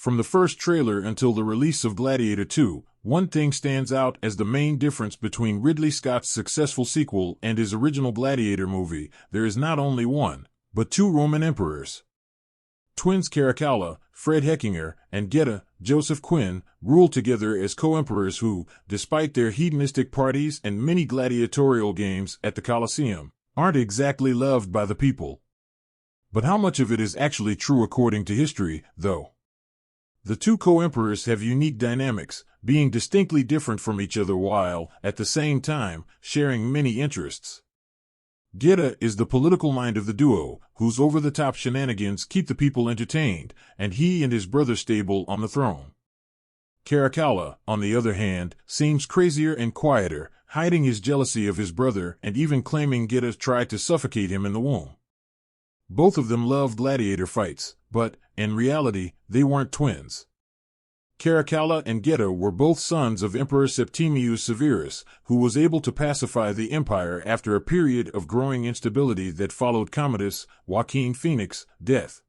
From the first trailer until the release of Gladiator II, one thing stands out as the main difference between Ridley Scott's successful sequel and his original Gladiator movie. There is not only one, but two Roman emperors. Twins Caracalla, Fred Heckinger, and Geta, Joseph Quinn, rule together as co-emperors who, despite their hedonistic parties and many gladiatorial games at the Colosseum, aren't exactly loved by the people. But how much of it is actually true according to history, though? The two co-emperors have unique dynamics, being distinctly different from each other while, at the same time, sharing many interests. Geta is the political mind of the duo, whose over-the-top shenanigans keep the people entertained, and he and his brother stable on the throne. Caracalla, on the other hand, seems crazier and quieter, hiding his jealousy of his brother and even claiming Geta tried to suffocate him in the womb. Both of them love gladiator fights, but, in reality, they weren't twins. Caracalla and Geta were both sons of Emperor Septimius Severus, who was able to pacify the empire after a period of growing instability that followed Commodus Joaquin Phoenix's death.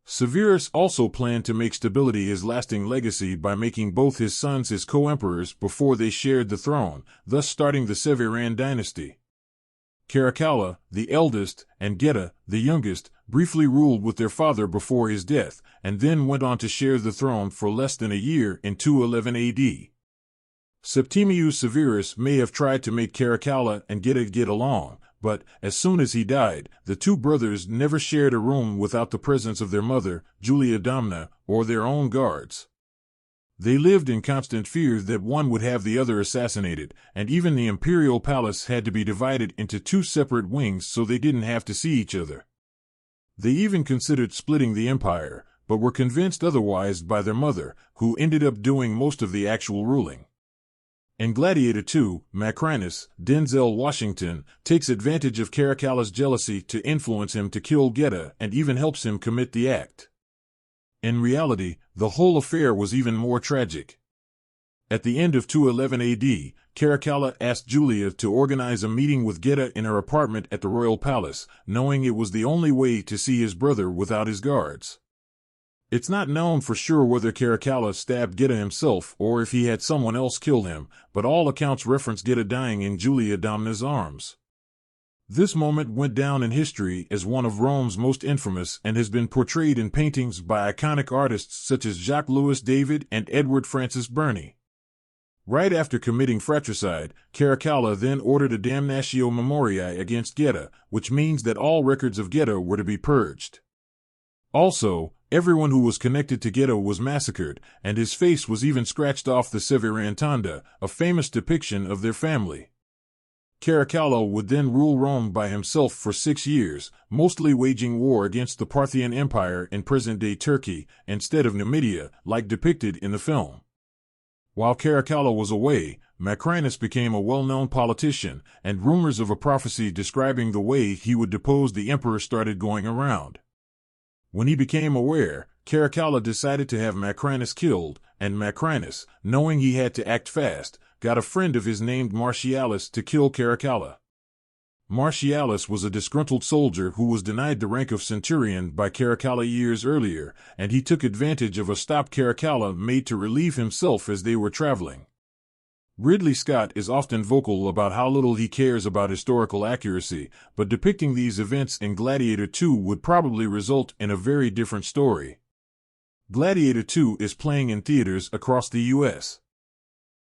Severus also planned to make stability his lasting legacy by making both his sons his co-emperors before they shared the throne, thus starting the Severan dynasty. Caracalla, the eldest, and Geta, the youngest, briefly ruled with their father before his death, and then went on to share the throne for less than a year in 211 AD. Septimius Severus may have tried to make Caracalla and Geta get along, but, as soon as he died, the two brothers never shared a room without the presence of their mother, Julia Domna, or their own guards. They lived in constant fear that one would have the other assassinated, and even the imperial palace had to be divided into two separate wings so they didn't have to see each other. They even considered splitting the empire, but were convinced otherwise by their mother, who ended up doing most of the actual ruling. In Gladiator II, Macrinus, Denzel Washington, takes advantage of Caracalla's jealousy to influence him to kill Geta and even helps him commit the act. In reality, the whole affair was even more tragic. At the end of 211 AD, Caracalla asked Julia to organize a meeting with Geta in her apartment at the royal palace, knowing it was the only way to see his brother without his guards. It's not known for sure whether Caracalla stabbed Geta himself or if he had someone else kill him, but all accounts reference Geta dying in Julia Domna's arms. This moment went down in history as one of Rome's most infamous and has been portrayed in paintings by iconic artists such as Jacques-Louis David and Edward Francis Burney. Right after committing fratricide, Caracalla then ordered a damnatio memoriae against Geta, which means that all records of Geta were to be purged. Also, everyone who was connected to Geta was massacred, and his face was even scratched off the Severantonda, a famous depiction of their family. Caracalla would then rule Rome by himself for 6 years, mostly waging war against the Parthian Empire in present-day Turkey, instead of Numidia, like depicted in the film. While Caracalla was away, Macrinus became a well-known politician, and rumors of a prophecy describing the way he would depose the emperor started going around. When he became aware, Caracalla decided to have Macrinus killed, and Macrinus, knowing he had to act fast, got a friend of his named Martialis to kill Caracalla. Martialis was a disgruntled soldier who was denied the rank of centurion by Caracalla years earlier, and he took advantage of a stop Caracalla made to relieve himself as they were traveling. Ridley Scott is often vocal about how little he cares about historical accuracy, but depicting these events in Gladiator II would probably result in a very different story. Gladiator II is playing in theaters across the U.S.